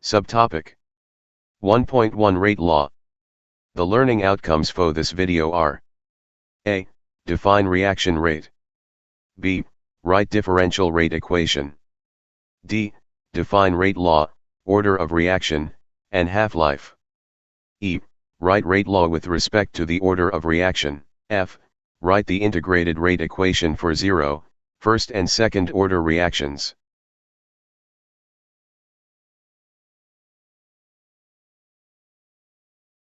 Subtopic 1.1 Rate Law. The learning outcomes for this video are: A. Define reaction rate. B. Write differential rate equation. D. Define rate law, order of reaction, and half-life. E. Write rate law with respect to the order of reaction. F. Write the integrated rate equation for zero, first and second order reactions.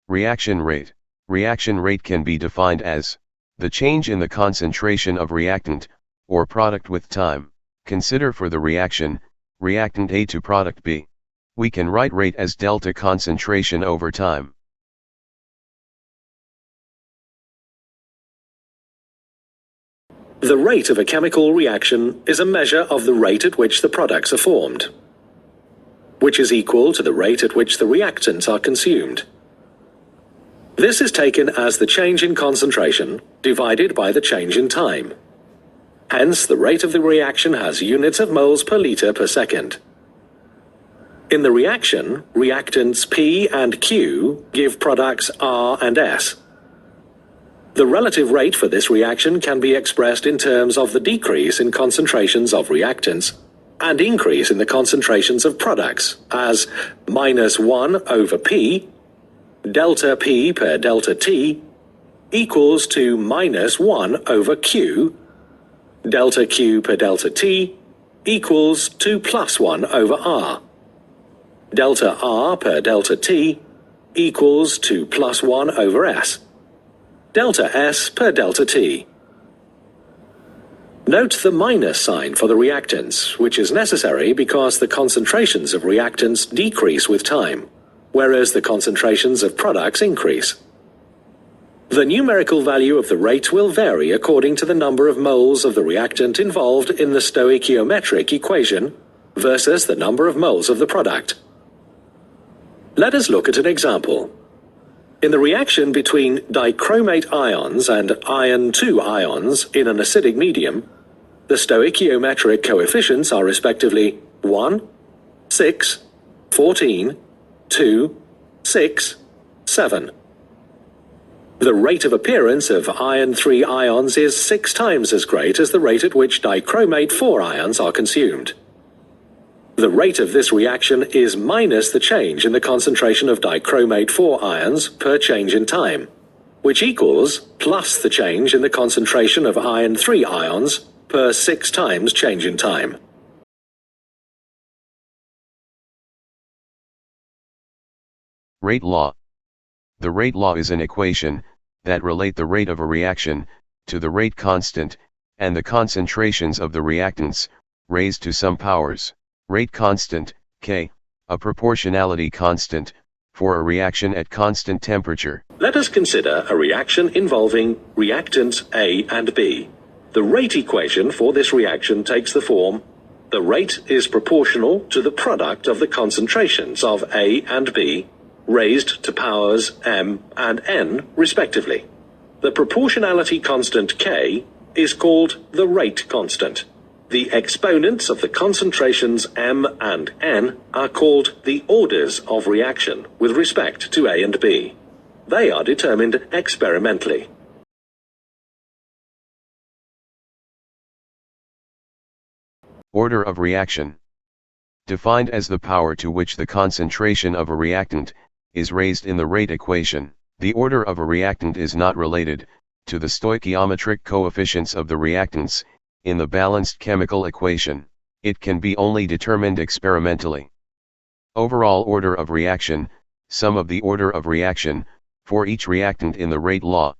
Reaction rate. Reaction rate can be defined as the change in the concentration of reactant, or product with time. Consider for the reaction, reactant A to product B. We can write rate as delta concentration over time. The rate of a chemical reaction is a measure of the rate at which the products are formed, which is equal to the rate at which the reactants are consumed. This is taken as the change in concentration divided by the change in time. Hence, the rate of the reaction has units of moles per liter per second. In the reaction, reactants P and Q give products R and S. The relative rate for this reaction can be expressed in terms of the decrease in concentrations of reactants and increase in the concentrations of products as -1 over P, delta P per delta T, equals to -1 over Q, delta Q per delta T, equals to +1 over R, delta R per delta T, equals to +1 over S, delta S per delta T. Note the minus sign for the reactants, which is necessary because the concentrations of reactants decrease with time, whereas the concentrations of products increase. The numerical value of the rate will vary according to the number of moles of the reactant involved in the stoichiometric equation versus the number of moles of the product. Let us look at an example. In the reaction between dichromate ions and iron II ions in an acidic medium, the stoichiometric coefficients are respectively 1, 6, 14, 2, 6, 7. The rate of appearance of iron III ions is 6 times as great as the rate at which dichromate IV ions are consumed. The rate of this reaction is minus the change in the concentration of dichromate IV ions per change in time, which equals plus the change in the concentration of iron III ions per 6 times change in time. Rate law. The rate law is an equation that relate the rate of a reaction to the rate constant and the concentrations of the reactants raised to some powers. Rate constant, K, a proportionality constant for a reaction at constant temperature. Let us consider a reaction involving reactants A and B. The rate equation for this reaction takes the form: the rate is proportional to the product of the concentrations of A and B raised to powers m and n respectively. The proportionality constant K is called the rate constant. The exponents of the concentrations m and n are called the orders of reaction with respect to A and B. They are determined experimentally. Order of reaction. Defined as the power to which the concentration of a reactant is raised in the rate equation. The order of a reactant is not related to the stoichiometric coefficients of the reactants in the balanced chemical equation. It can be only determined experimentally. Overall order of reaction, sum of the order of reaction for each reactant in the rate law.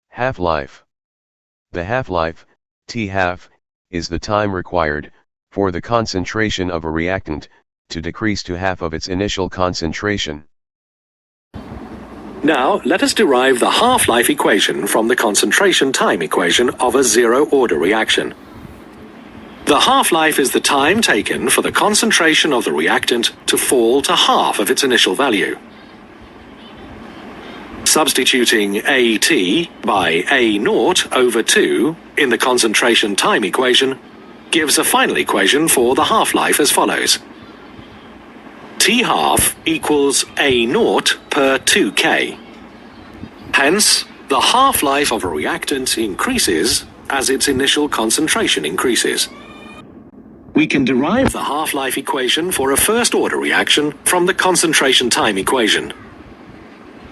Half-life. The half-life, T-half, is the time required for the concentration of a reactant to decrease to half of its initial concentration. Now, let us derive the half-life equation from the concentration time equation of a zero-order reaction. The half-life is the time taken for the concentration of the reactant to fall to half of its initial value. Substituting AT by A0 over 2 in the concentration time equation, gives a final equation for the half-life as follows. T half equals A naught per 2K. Hence, the half-life of a reactant increases as its initial concentration increases. We can derive the half-life equation for a first-order reaction from the concentration-time equation.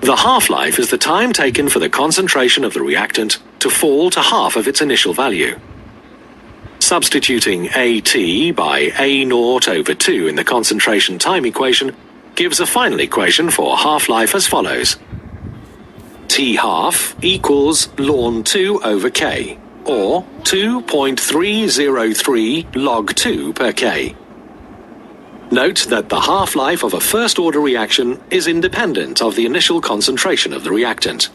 The half-life is the time taken for the concentration of the reactant to fall to half of its initial value. Substituting AT by A naught over 2 in the concentration-time equation gives a final equation for half-life as follows. T half equals ln 2 over K, or 2.303 log 2 per K. Note that the half-life of a first-order reaction is independent of the initial concentration of the reactant.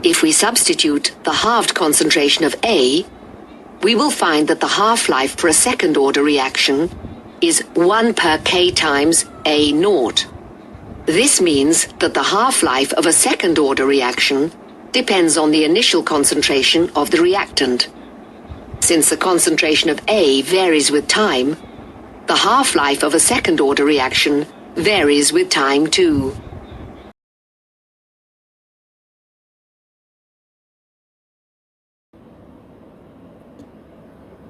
If we substitute the halved concentration of A, we will find that the half-life for a second-order reaction is 1 per K times A naught. This means that the half-life of a second-order reaction depends on the initial concentration of the reactant. Since the concentration of A varies with time, the half-life of a second-order reaction varies with time too.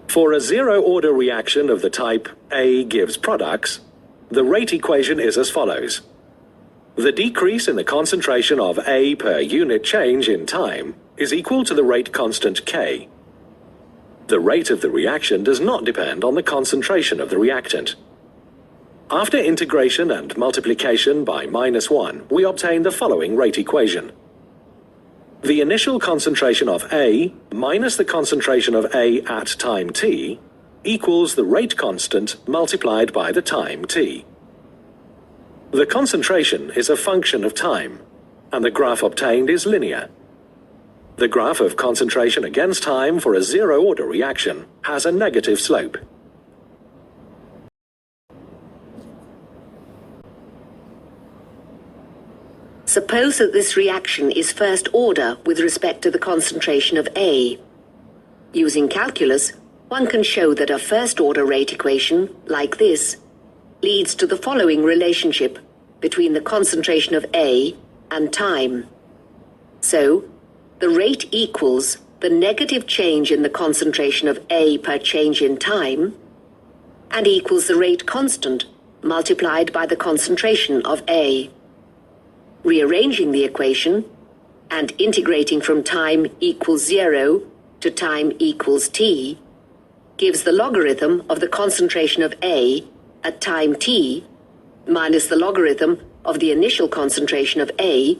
For a zero-order reaction of the type A gives products, the rate equation is as follows. The decrease in the concentration of A per unit change in time is equal to the rate constant K. The rate of the reaction does not depend on the concentration of the reactant. After integration and multiplication by -1, we obtain the following rate equation. The initial concentration of A minus the concentration of A at time t equals the rate constant multiplied by the time t. The concentration is a function of time, and the graph obtained is linear. The graph of concentration against time for a zero-order reaction has a negative slope. Suppose that this reaction is first order with respect to the concentration of A. Using calculus, one can show that a first-order rate equation, like this, leads to the following relationship between the concentration of A and time. So, the rate equals the negative change in the concentration of A per change in time, and equals the rate constant multiplied by the concentration of A. Rearranging the equation and integrating from time equals 0 to time equals t gives the logarithm of the concentration of A at time t minus the logarithm of the initial concentration of A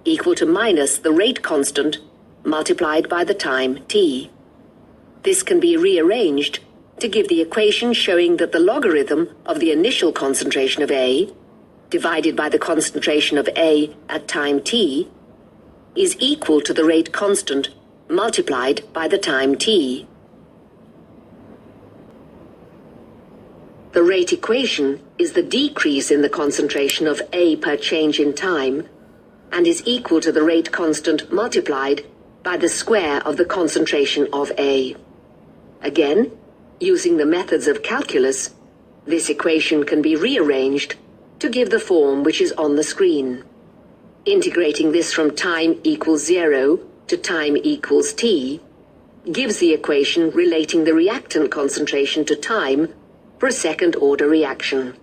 equal to minus the rate constant multiplied by the time t. This can be rearranged to give the equation showing that the logarithm of the initial concentration of A divided by the concentration of A at time t is equal to the rate constant multiplied by the time t. The rate equation is the decrease in the concentration of A per change in time and is equal to the rate constant multiplied by the square of the concentration of A. Again, using the methods of calculus, this equation can be rearranged to give the form which is on the screen. Integrating this from time equals 0 to time equals t gives the equation relating the reactant concentration to time for a second-order reaction.